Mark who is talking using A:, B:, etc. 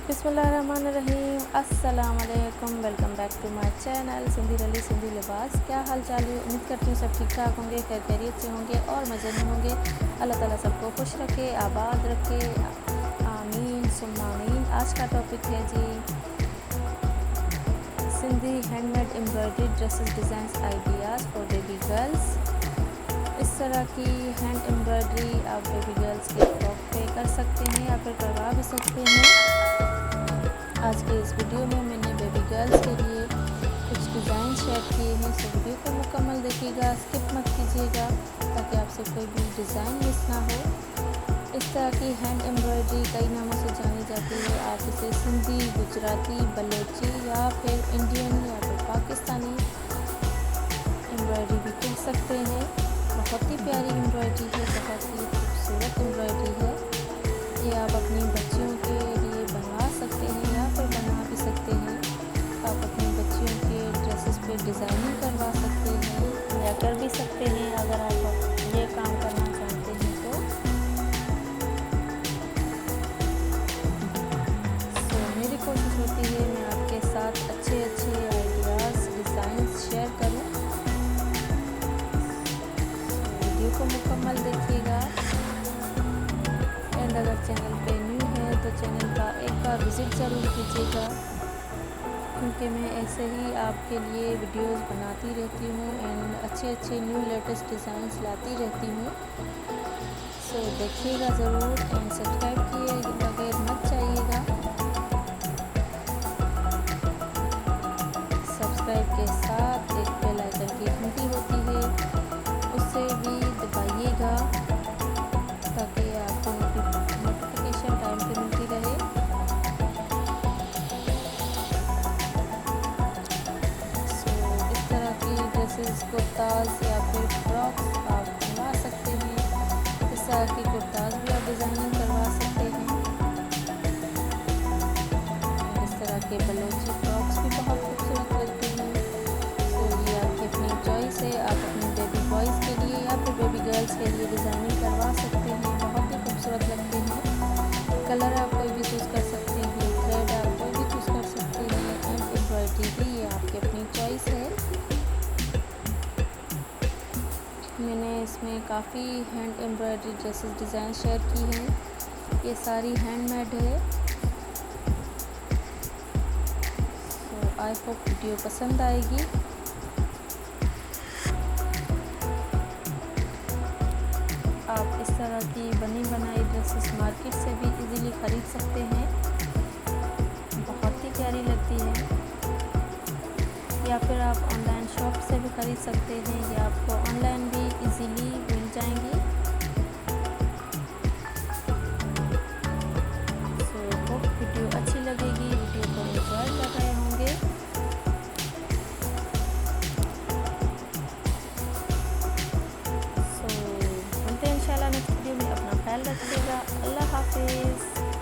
A: बिस्मिल्लाहिर्रहमानिर्रहीम, अस्सलाम वालेकुम। Welcome back to my channel Sindhi Ralli Sindhi लिबास। क्या हाल चाल है? उम्मीद करती हूँ सब ठीक ठाक होंगे, खैर खैरियत से होंगे और मज़े में होंगे। अल्लाह ताला सबको खुश रखे, आबाद रखे, आमीन सुम्मा आमीन। आज का टॉपिक है जी Sindhi handmade embroidery dresses design ideas for baby girls. इस तरह की हैंड एम्ब्रॉयडरी आप बेबी गर्ल्स के फ्रॉक पे कर सकते हैं या फिर करवा भी सकते हैं। आज के इस वीडियो में मैंने बेबी गर्ल्स के लिए कुछ डिज़ाइन शेयर किए हैं, सो वीडियो को मुकम्मल देखिएगा, स्किप मत कीजिएगा ताकि आपसे कोई भी डिज़ाइन मिस ना हो। इस तरह की हैंड एम्ब्रॉयडरी कई नामों से जानी जाती है। आप इसे सिंधी, गुजराती, बलोची या फिर इंडियन या फिर पाकिस्तानी एम्ब्रॉयडरी भी कह सकते हैं। बहुत ही प्यारी एम्ब्रॉयडरी है, बहुत ही खूबसूरत एम्ब्रॉयडरी है। ये आप अपनी बच्चियों के लिए बनवा सकते हैं या फिर बना भी सकते हैं। आप अपनी बच्चियों के ड्रेसेस पे डिज़ाइनिंग करवा सकते हैं या कर भी सकते हैं अगर आप ये काम करना चाहते हैं तो। मेरी कोशिश होती है मैं आपके साथ अच्छे आइडियाज़ डिज़ाइन शेयर करूं। वीडियो को मुकम्मल देखिएगा एंड अगर चैनल पे न्यू है तो चैनल का एक बार विज़िट ज़रूर कीजिएगा, क्योंकि मैं ऐसे ही आपके लिए वीडियोस बनाती रहती हूँ एंड अच्छे न्यू लेटेस्ट डिज़ाइंस लाती रहती हूँ। सो देखिएगा ज़रूर एंड सब्सक्राइब किए बगैर मत जाइएगा। सब्सक्राइब के साथ एक बेल आइकन की घंटी होती है, उससे भी दबाइएगा ताकि आपको नोटिफिकेशन टाइम पे मिलती रहे। सो इस तरह की ड्रेसेस, कुर्ताज़ या फिर फ्रॉक्स आप बनवा सकते हैं। इस तरह की कुर्ताज़ भी आप डिज़ाइनिंग करवा सकते हैं। इस तरह के बलोची फ्रॉक्स भी बहुत खूबसूरत लगती हैं। तो ये आपकी अपनी चॉइस है, आप अपने बेबी बॉयज़ के लिए या फिर बेबी गर्ल्स के लिए डिज़ाइनिंग करवा सकते हैं। बहुत ही खूबसूरत लगते हैं। कलर आप कोई भी चूज़ कर सकते हैं, थ्रेड आप कोई भी चूज़ कर सकते हैं एंड एम्ब्रॉयडरी भी ये आपकी अपनी चॉइस है। मैंने इसमें काफ़ी hand embroidery dresses design share की हैं। ये सारी हैंडमेड है। सो आई होप वीडियो पसंद आएगी। आप इस तरह की बनी बनाई ड्रेसेस मार्केट से भी इजीली ख़रीद सकते हैं, बहुत ही प्यारी लगती है। या फिर आप ऑनलाइन शॉप से भी ख़रीद सकते हैं, या आपको ऑनलाइन भी इजीली मिल जाएंगी। सो होप वीडियो अच्छी लगेगी, वीडियो को एंजॉय कर रहे होंगे। सो मिलते हैं इंशाल्लाह नेक्स्ट वीडियो में। अपना ख्याल रखिएगा। अल्लाह हाफिज़।